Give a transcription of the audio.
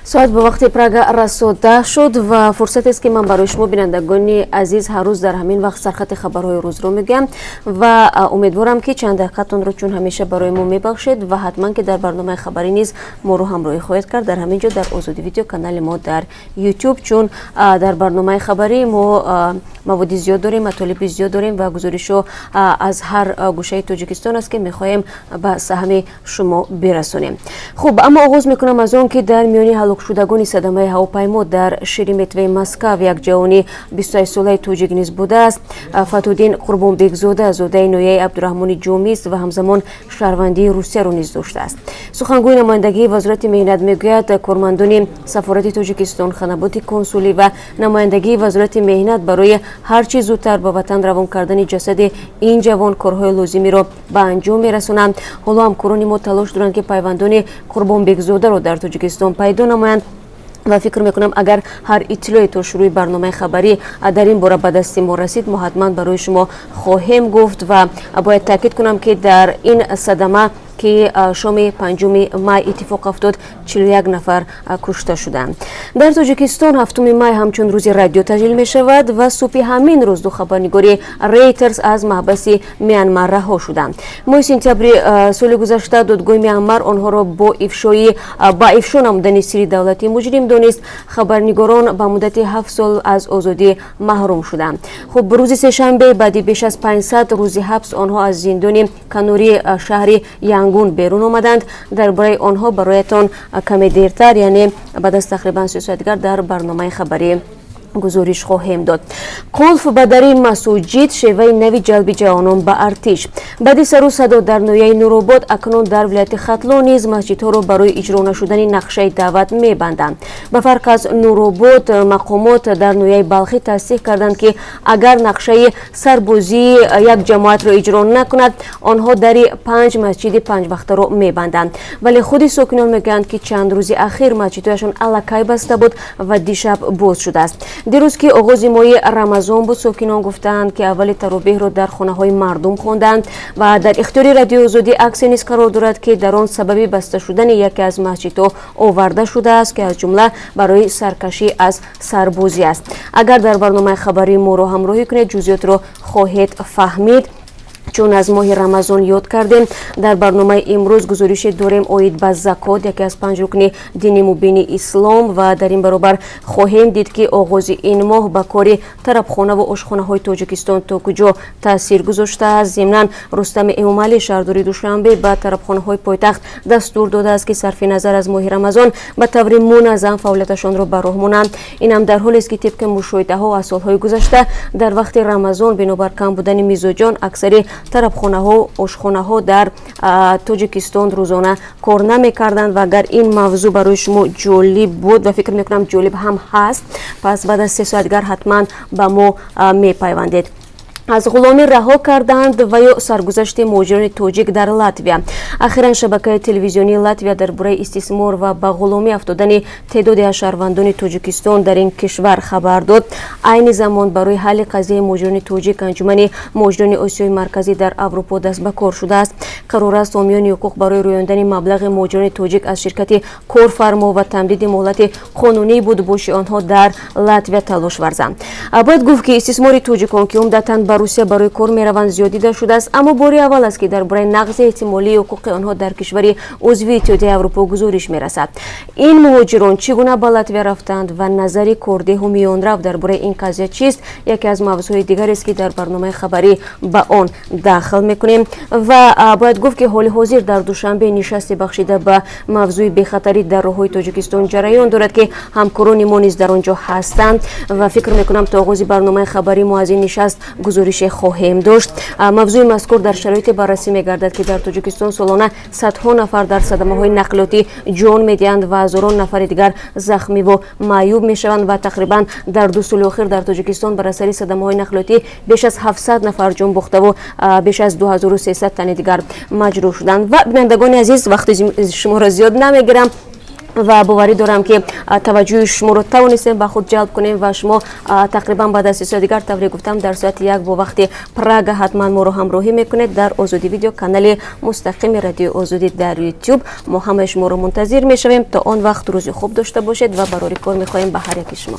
ساعت به وقت پراگ رسیده شد و فرصت است که من برای شما بینندگان عزیز هر روز در همین وقت سرخط خبرهای روز رو میگم و امیدوارم که چند دقیقتون رو چون همیشه برای ما میبخشید و حتما که در برنامه خبری نیز ما رو همراهی خواهید کرد در همینجا در آزادی ویدیو کانال ما در یوتیوب، چون در برنامه خبری ما مواد زیاد داریم، مطالب زیاد داریم و گزارشو از هر گوشه تاجیکستان است که میخوایم به سهم شما برسونیم. خب اما آغاز میکنم از اون که در میان هلاک شدگان صدمه هواپیما در شیرمتوه مسکو یک جوانی 28 ساله توجیک نیز بوده است. فتودین قربانبک زاده زاده نویه عبدالرحمن جومی است و همزمان شهروندی روسیه رو نیز داشته است. سخنگوی نمایندگی وزارت مهنت میگوید کارمندان سفارت تاجیکستان، خدمات کنسولی و نمایندگی وزارت مهنت برای هر چیز زودتر به وطن روان کردن جسد این جوان کارهای لازمی را به انجام میرسونند. حالا همکاران ما تلاش دارند که پیوندان قربانبک زاده را در تاجیکستان پیدا نمایند و فکر میکنم اگر هر اطلاعی تا شروع برنامه خبری در این باره به دست ما رسید ما حتما برای شما خواهیم گفت و باید تاکید کنم که در این صدمه که شام 5 می اتفاق افتاد 41 نفر کشته شدند. در تاجیکستان 7 می همچون روز رادیو تجلیل می شود و صبح همین روز دو خبرنگاری ریترز از محبس میانمار رها شدند. ماه سپتامبر سال گذشته دادگاه میانمار آنها را با افشا نمودن سری دولتی مجرم دانست. خبرنگاران به مدت 7 سال از آزادی محروم شدند. خب روز سه‌شنبه بعد بیش از 500 روز حبس آنها از زندان کنوری شهر یانگون بیرون آمدند. درباره آنها برایتان کمی دیرتر یعنی بعد از تقریبا 3 ساعت دیگر در برنامه خبری گزارش خواهیم داد. قلف به در مساجد شیوه نوی جلب جوانان به ارتش. بعد سر و صدا در نویه نورآباد اکنون در ولایت ختلان نیز مسجدها را برای اجرا نشدن نقشه دعوت میبندند. به فرق از نورآباد مقامات در نویه بلخی تصدیق کردند که اگر نقشه سربازی یک جماعت را اجرا نکند آنها در 5 مسجد 5 وقته را میبندند. ولی خود ساکنان میگویند که چند روز اخیر مسجدهایشان الکی بسته بود و دیشب باز شده است. دیروز که آغاز ماه رمضان بود ساکنان گفتند که اول تراویح را در خانه های مردم خواندند و در اختیار رادیو آزادی عکس نیز قرار دارد که در آن سبب بسته شدن یکی از مسجدها آورده شده است که از جمله برای سرکشی از سربازی است. اگر در برنامه خبری ما را همراهی کنید جزئیات را خواهید فهمید. چون از ماه رمضان یاد کردیم در برنامه امروز گزارش داریم اوید به زکات یکی از 5 رکن دین مبین اسلام و در این برابر خواهیم دید که آغاز این ماه به کار طربخانه و آشخانه های تاجیکستان تا کجا تاثیر گذاشته است. ضمناً رستم امامعلی شهردار دوشنبه به طربخانه های پایتخت دستور داده است که صرف نظر از ماه رمضان به طور منظم فعالیتشان را به راه مانند. این هم در حالی است که طبق مشاهده ها و سالهای گذشته در وقت رمضان بنابر کم بودن میزبان اکثر طربخانه ها آشخانه ها در تاجیکستان روزانه کار نمی‌کردند و اگر این موضوع برای شما جالب بود و فکر می‌کنم جالب هم هست پس بعد از 3 ساعت دیگر حتما به ما می‌پیوندید. از غلامی رها کردند و یا سرگذشت مهاجران تاجیک در لاتویا. اخیراً شبکه تلویزیونی لاتویا درباره استثمار و به غلامی افتادن تعداد شهروندان تاجیکستان در این کشور خبر داد. عین زمان برای حل قضیه مهاجران تاجیک انجمن مهاجران آسیای مرکزی در اروپا دست به کار شده است. قرار است حامیان حقوق برای رویاندن مبلغ مهاجران تاجیک از شرکت کارفرما و تمدید مهلت قانونی بود باش آنها در لاتویا تلاش ورزند. باید گفت که استثمار تاجیکان که عمدتاً روسیه برای کار میروند زیادیده شده است، اما باری اول است که درباره نقض احتمالی حقوق آنها در کشور عضو اتحادیه اروپا گزارش میرسد. این مهاجران چگونه به لاتویا رفتند و نظری کرده و میان رفت درباره این قضیه چیست یکی از موضوعات دیگر است که در برنامه خبری به آن داخل میکنیم و باید گفت که حال حاضر در دوشنبه نشست بخشیده به موضوع بخطری در راههای تاجیکستان جریان دارد که همکاران ما نیز در آنجا هستند و فکر میکنم تا آغاز برنامه خبری ما از این نشست گزارش خواهیم داشت. موضوع مذکور در شرایط بررسی می‌گردد که در تاجیکستان سالانه صدها نفر در صدمه‌های نقلیاتی جان می‌دهند و هزاران نفر دیگر زخمی و معیوب می‌شوند و تقریباً در 2 سال اخیر در تاجیکستان بر اثر صدمه‌های نقلیاتی بیش از 700 نفر جان باخته و بیش از 2300 تن دیگر مجروح شدند. و بینندگان عزیز وقت شما را زیاد نمی‌گیرم و باوری دارم که توجه شما رو توانستیم به خود جلب کنیم و شما تقریبا بعد از 3 دیگر طوری گفتم در ساعت 1 با وقت پراگ حتما ما رو همراهی میکنید در آزادی ویدیو کانال مستقیم رادیو آزادی در یوتیوب. ما همه شما رو منتظر میشویم. تا آن وقت روز خوب داشته باشید و برای کار میخواهیم به هر یک شما.